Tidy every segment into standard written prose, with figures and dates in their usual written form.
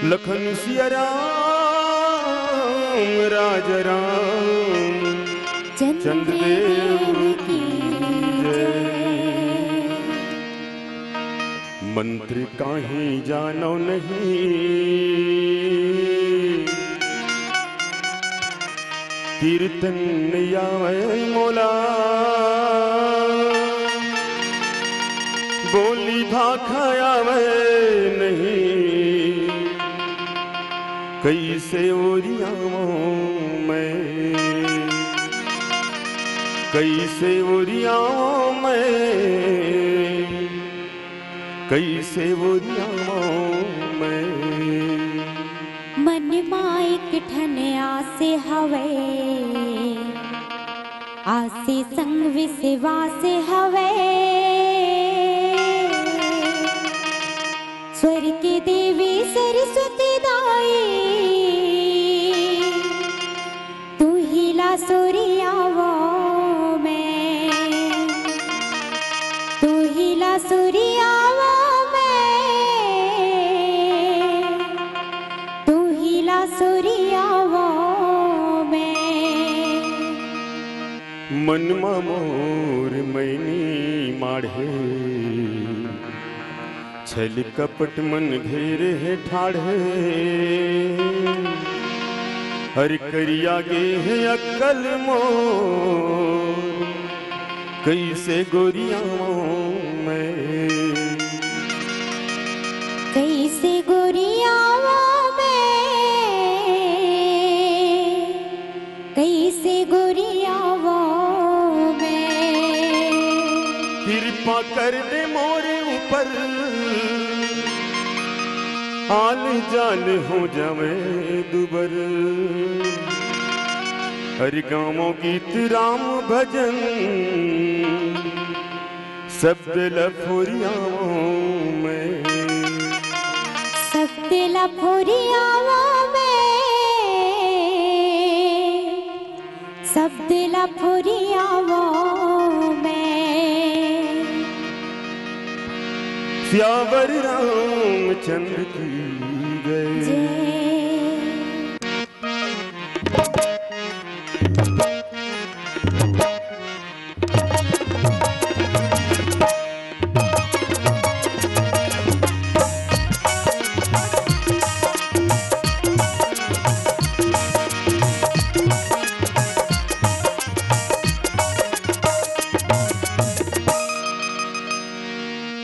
लखन सिया राम राज राम चंद्रदेव की जय। मंत्र काहीं जानो नहीं, कीर्तन आवे मोला, बोली भाखा आवे नहीं, कैसे ओरियाओं मैं, कैसे ओरियाओं मैं, कैसे ओरियाओं मैं। मन माइक ठन आसे हवे, आसे संग विश्वास हवे, स्वर की देवी सरस्वती दाई, तू ही ला सूर्यावो मैं, तू ही ला सूर्यावो मैं, तू ही ला सूर्यावो मैं। मन मोर मैनी माढ़े, छल कपट मन घेरे है ठाढ़े, हर करिया गे है अक्कल मोर, कैसे गोरियाओं मैं, कैसे गोरियाओं मैं, कैसे गोरियाओं मैं। कृपा कर दे मोरे ऊपर, हाल जाल हो जावे दुबर, हरि गामों गीत राम भजन, शब्द लफोरियाओं में, शब्द लफोरियाओं में, शब्द लफोरियाओं में। सियावर रामचंद्र की जय।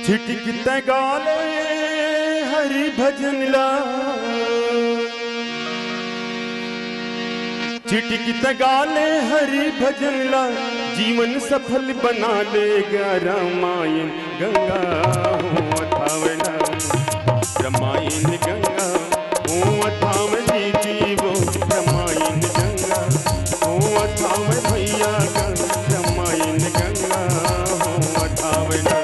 छिटक गाले हरि भजन ला, छिटक गाले हरि भजन ला, जीवन सफल बना लेगा रामायण गंगा हो अथावना, रामायण गंगा हो अथाव जीवो, रामायण गंगा हो अथाव भैया का, रामायण गंगा हो अथावना।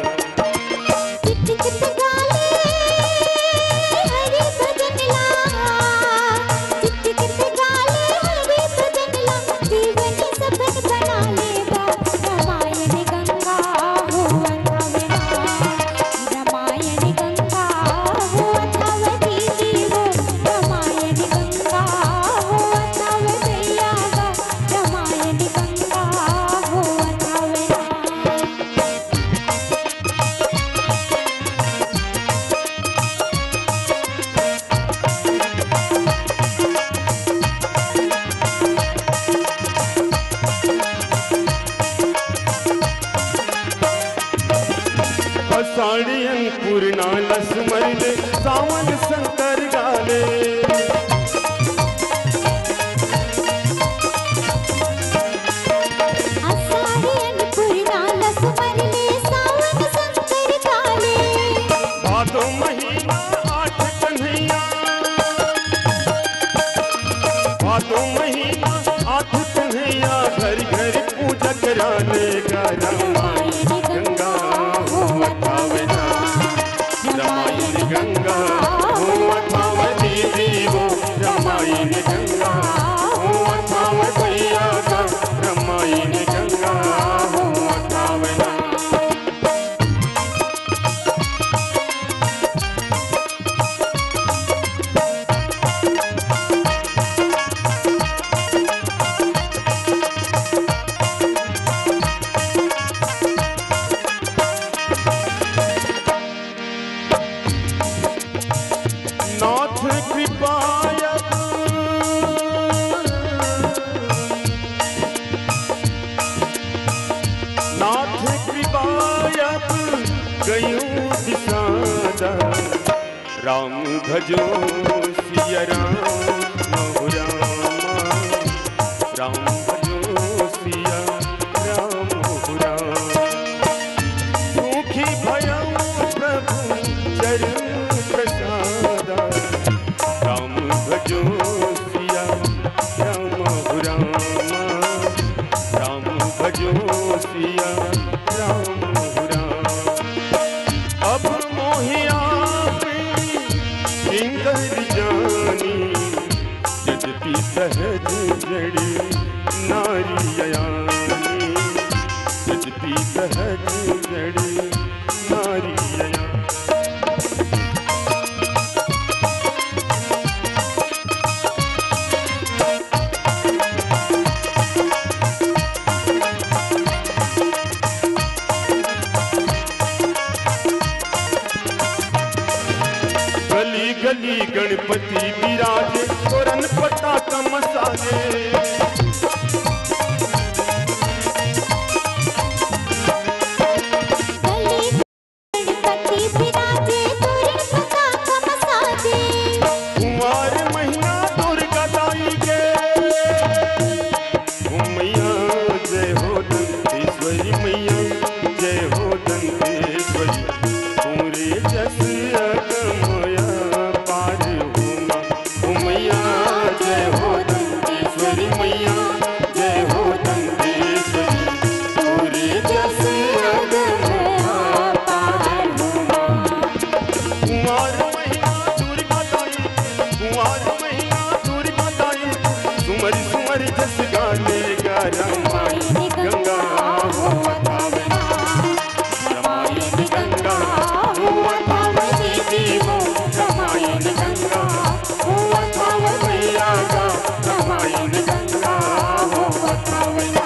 साड़ियन पूर्णा लस मरले, सावन शंकर गाले, साड़ियन पूर्णा लस मरले, सावन शंकर गाले। भादो महीना 8 कन्हैया, भादो महीना 8 कन्हैया, घर घर पूजा कराने का, रामायण गंगा हो अथावना, रामायण गंगा हो अथाव जीवो, रामायण गंगा हो अथाव भैया का, रामायण गंगा हो अथावना। राम भजो सिया राम रामा, राम भजो सिया राम। दुखी भयं प्रभु चरण प्रसादा, राम भजो सिया राम रामा, राम भजो सिया राम। अब मोहिया किंकर जानी, यद्यपि सहज जड़ी नारी अयानी, यद्यपि सहज जड़ी नारी अयानी। गली गली गणपति विराजे, तोरन पताका मसाले। कुंवार महीना दुर्गा दाई के, ओ मैया जय हो दंतेश्वरी, मैया जय हो दंतेश्वरी। पूरे जस अगमया पार होमा, ओ मैया जय हो दंतेश्वरी, मैया जय हो दंतेश्वरी। पूरे जस अगमया पार होमा। कुंवार महीना दुर्गा दाई, कुंवार महीना दुर्गा दाई। सुमर सुमर जस गालेगा रामायण गंगा हो अथावना, रामायण गंगा हो अथावनी देवो, रामायण गंगा हो अथावैया गा, रामायण गंगा हो अथावना।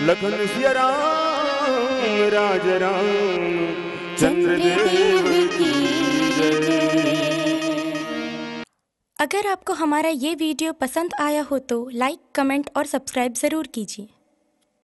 लखन सिया राम राज राम चंद्रदेव की जय। अगर आपको हमारा ये वीडियो पसंद आया हो तो लाइक, कमेंट और सब्सक्राइब ज़रूर कीजिए।